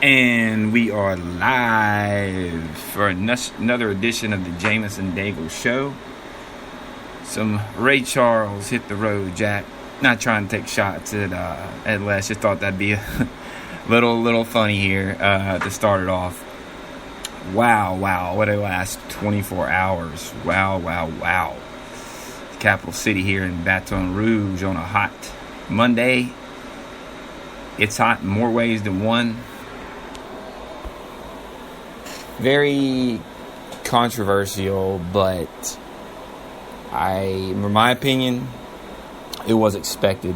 And we are live for another edition of the Jameson Daigle Show. Some Ray Charles, Hit the Road, Jack. Not trying to take shots at Les. Just thought that'd be a little funny here to start it off. Wow. What a last 24 hours. Wow. The capital city here in Baton Rouge on a hot Monday. It's hot in more ways than one. Very controversial, but in my opinion, it was expected,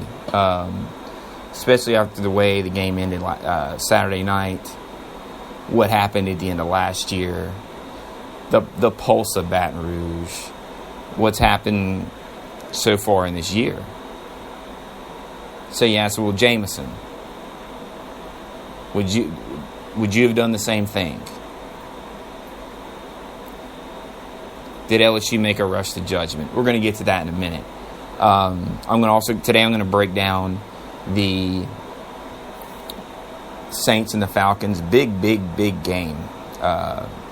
especially after the way the game ended Saturday night, what happened at the end of last year, the pulse of Baton Rouge, what's happened so far in this year. So you ask, well, Jameson, would you have done the same thing? Did LSU make a rush to judgment? We're going to get to that in a minute. Today I'm going to break down the Saints and the Falcons. Big game,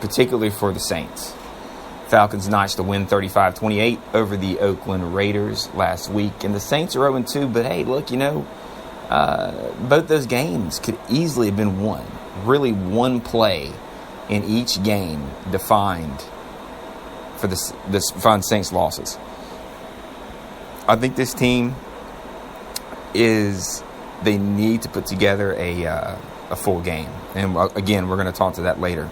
particularly for the Saints. Falcons notched a win 35-28 over the Oakland Raiders last week. And the Saints are 0-2, but hey, look, both those games could easily have been won. Really one play in each game defined for the Saints losses. I think this team they need to put together a full game. And again, we're going to talk to that later.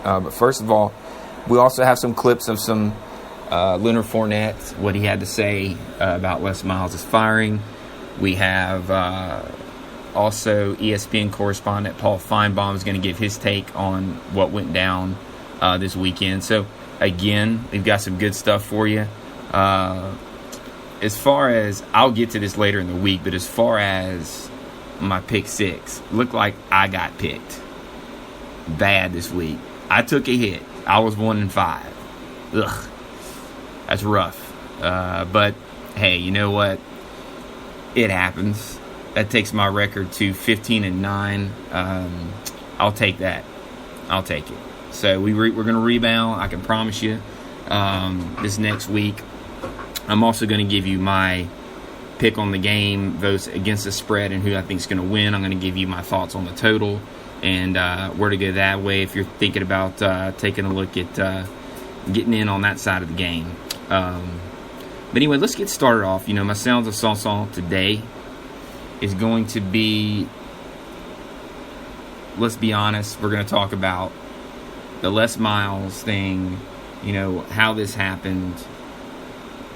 But first of all, we also have some clips of some Leonard Fournette, what he had to say about Les Miles' firing. We have also ESPN correspondent Paul Feinbaum is going to give his take on what went down this weekend. So, again, we've got some good stuff for you. As far as, I'll get to this later in the week, but as far as my pick six, looked like I got picked bad this week. I took a hit. I was 1-5. Ugh, that's rough. But hey, you know what? It happens. That takes my record to 15-9. I'll take that. I'll take it. So we're going to rebound. I can promise you. This next week, I'm also going to give you my pick on the game, votes against the spread, and who I think is going to win. I'm going to give you my thoughts on the total and where to go that way if you're thinking about taking a look at getting in on that side of the game. But anyway, let's get started off. My Sounds of Sanson today is going to be, let's be honest, we're going to talk about the Les Miles thing, how this happened,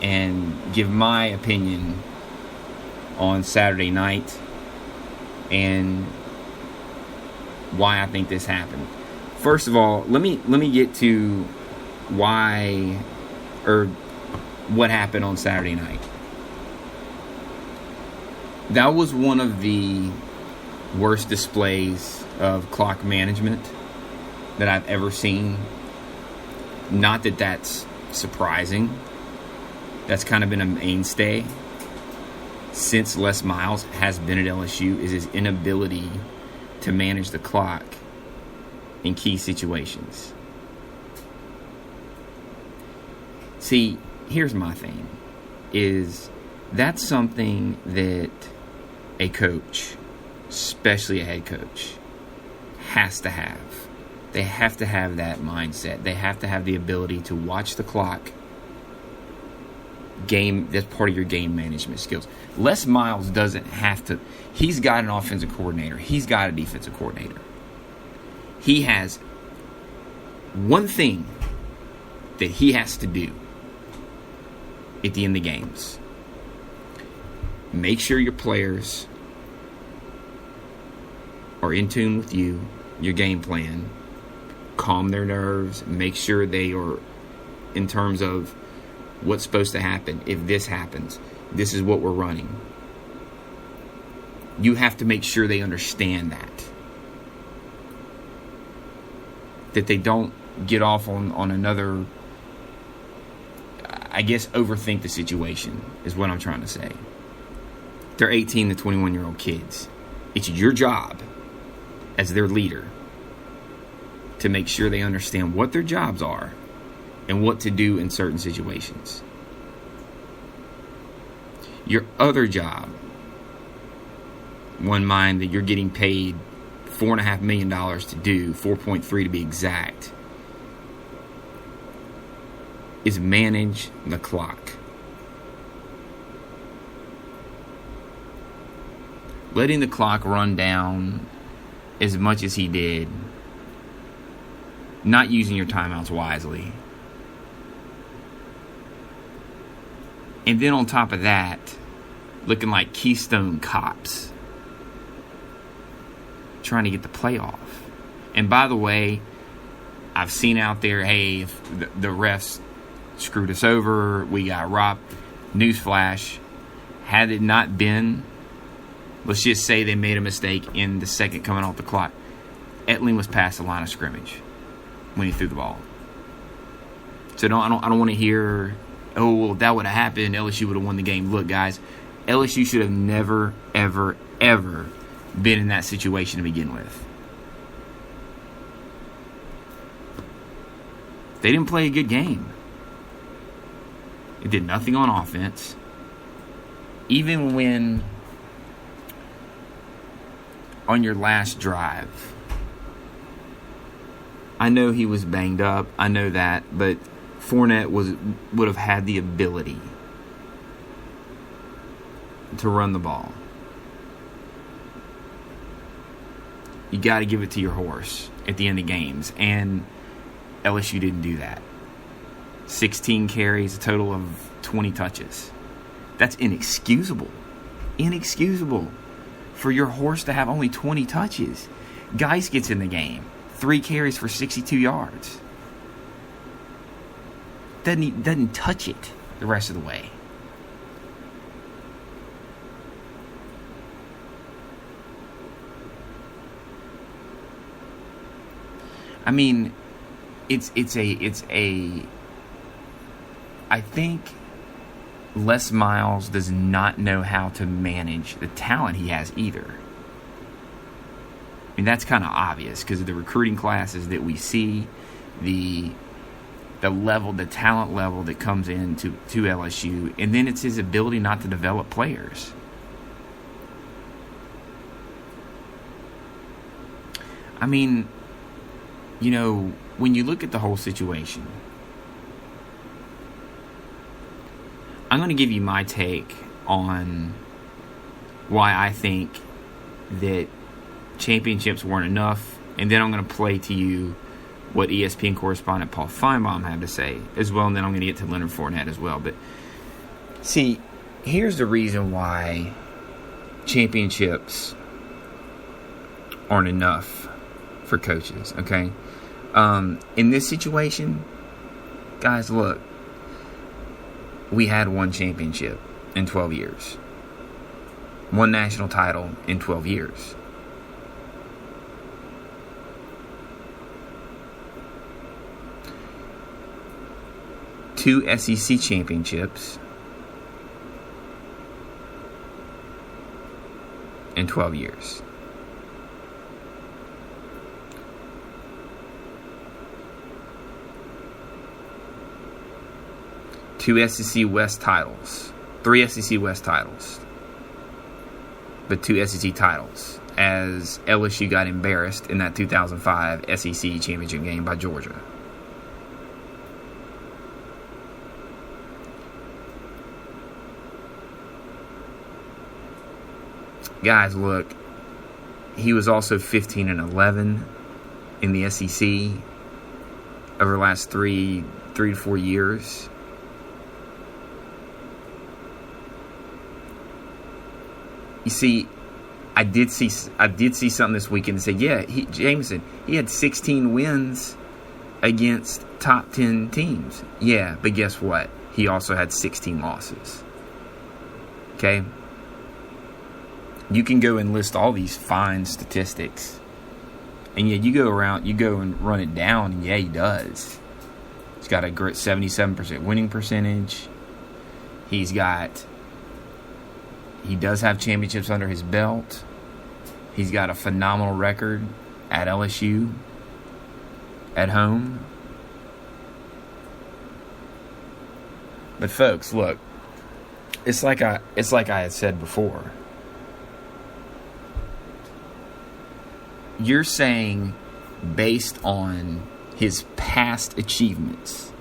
and give my opinion on Saturday night and why I think this happened. First of all, let me get to why or what happened on Saturday night. That was one of the worst displays of clock management that I've ever seen. Not that that's surprising. That's kind of been a mainstay since Les Miles has been at LSU, is his inability to manage the clock in key situations. See, here's my thing, is that's something that a coach, especially a head coach, has to have. They have to have that mindset. They have to have the ability to watch the clock. That's part of your game management skills. Les Miles doesn't have to. He's got an offensive coordinator. He's got a defensive coordinator. He has one thing that he has to do at the end of the games. Make sure your players are in tune with you, your game plan. Calm their nerves. Make sure they are in terms of what's supposed to happen. If this happens, this is what we're running. You have to make sure they understand that they don't get off on another I guess, overthink the situation is what I'm trying to say. They're 18 to 21-year-old kids. It's your job as their leader to make sure they understand what their jobs are and what to do in certain situations. Your other job, one mind that you're getting paid $4.5 million to do, 4.3 to be exact, is manage the clock. Letting the clock run down as much as he did, not using your timeouts wisely. And then on top of that, looking like Keystone Cops, trying to get the playoff. And by the way, I've seen out there, hey, if the refs screwed us over, we got robbed. Newsflash, had it not been, let's just say they made a mistake in the second coming off the clock, Etling was past the line of scrimmage when he threw the ball. So I don't want to hear, oh, well, if that would have happened, LSU would have won the game. Look, guys, LSU should have never, ever, ever been in that situation to begin with. They didn't play a good game. It did nothing on offense. Even when on your last drive, I know he was banged up. I know that, but Fournette would have had the ability to run the ball. You got to give it to your horse at the end of games, and LSU didn't do that. 16 carries, a total of 20 touches. That's inexcusable. Inexcusable for your horse to have only 20 touches. Geis gets in the game. 3 carries for 62 yards. Doesn't touch it the rest of the way. I mean, it's a I think Les Miles does not know how to manage the talent he has either. I mean, that's kind of obvious because of the recruiting classes that we see, the level, the talent level that comes into LSU, and then it's his ability not to develop players. I mean, you know, when you look at the whole situation, I'm going to give you my take on why I think that championships weren't enough, and then I'm going to play to you what ESPN correspondent Paul Feinbaum had to say as well, and then I'm going to get to Leonard Fournette as well. But see, here's the reason why championships aren't enough for coaches, okay? In this situation, guys, look, we had one championship in 12 years. One national title in 12 years. Two SEC championships in 12 years. Two SEC West titles. 3 SEC West titles. But 2 SEC titles. As LSU got embarrassed in that 2005 SEC championship game by Georgia. Guys, look. He was also 15-11 in the SEC over the last 3 to 4 years. You see, I did see something this weekend that said, yeah, Jameson, he had 16 wins against top 10 teams. Yeah, but guess what? He also had 16 losses. Okay? You can go and list all these fine statistics. And yeah, you go and run it down, and yeah, he does. He's got a great 77% winning percentage. He does have championships under his belt. He's got a phenomenal record at LSU, at home. But folks, look, it's like I had said before. You're saying based on his past achievements,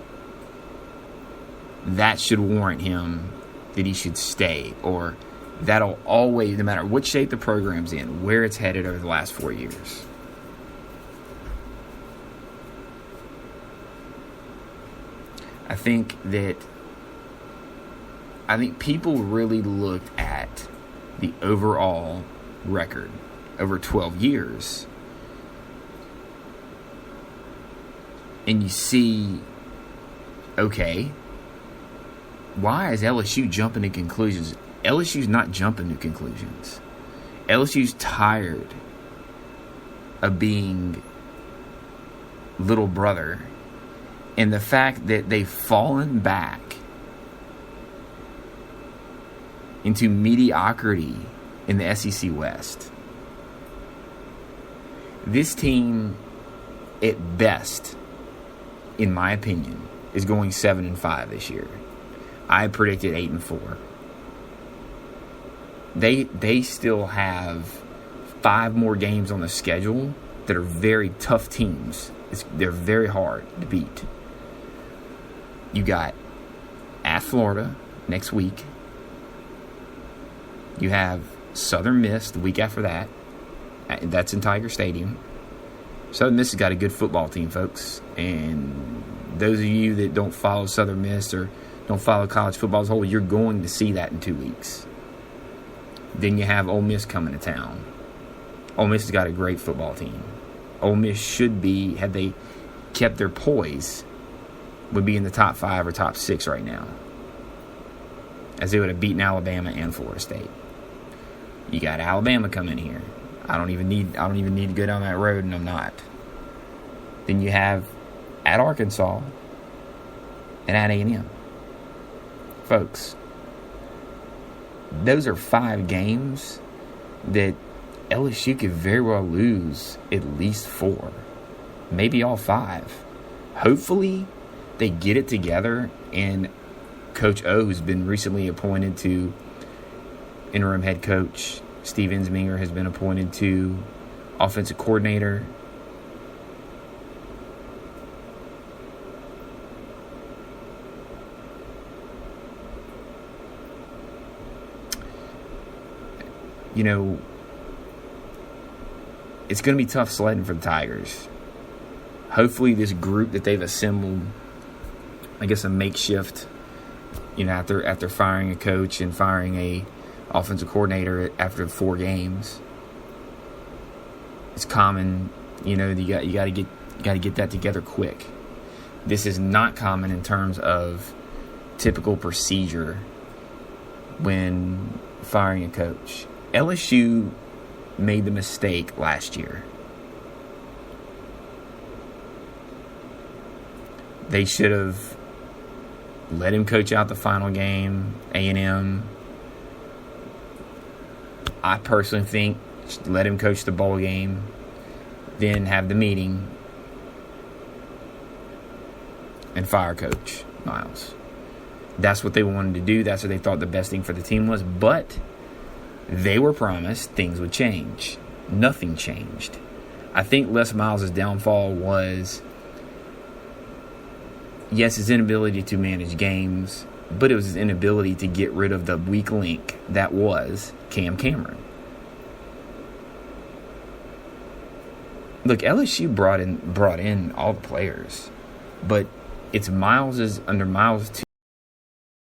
that should warrant him that he should stay, or that'll always, no matter what shape the program's in, where it's headed over the last 4 years. I think people really looked at the overall record over 12 years, and you see, okay, why is LSU jumping to conclusions? LSU's not jumping to conclusions. LSU's tired of being little brother, and the fact that they've fallen back into mediocrity in the SEC West. This team, at best, in my opinion, is going 7-5 this year. I predicted 8-4. They still have 5 more games on the schedule that are very tough teams. They're very hard to beat. You got at Florida next week. You have Southern Miss the week after that. That's in Tiger Stadium. Southern Miss has got a good football team, folks. And those of you that don't follow Southern Miss or don't follow college football as a whole, you're going to see that in 2 weeks. Then you have Ole Miss coming to town. Ole Miss has got a great football team. Ole Miss should be, had they kept their poise, would be in the top 5 or top 6 right now, as they would have beaten Alabama and Florida State. You got Alabama coming here. I don't even need to go down that road, and I'm not. Then you have at Arkansas and at A&M. Folks, those are 5 games that LSU could very well lose at least 4, maybe all 5. Hopefully, they get it together, and Coach O, who's been recently appointed to interim head coach, Steve Ensminger, has been appointed to offensive coordinator. You know, it's going to be tough sledding for the Tigers. Hopefully this group that they've assembled, I guess a makeshift, you know, after firing a coach and firing a offensive coordinator after 4 games. It's common, you know, you got to get that together quick. This is not common in terms of typical procedure when firing a coach. LSU made the mistake last year. They should have let him coach out the final game. A&M, I personally think, let him coach the bowl game, then have the meeting and fire Coach Miles. That's what they wanted to do. That's what they thought the best thing for the team was. But they were promised things would change. Nothing changed. I think Les Miles' downfall was, yes, his inability to manage games, but it was his inability to get rid of the weak link that was Cam Cameron. Look, LSU brought in all the players, but it's under Miles'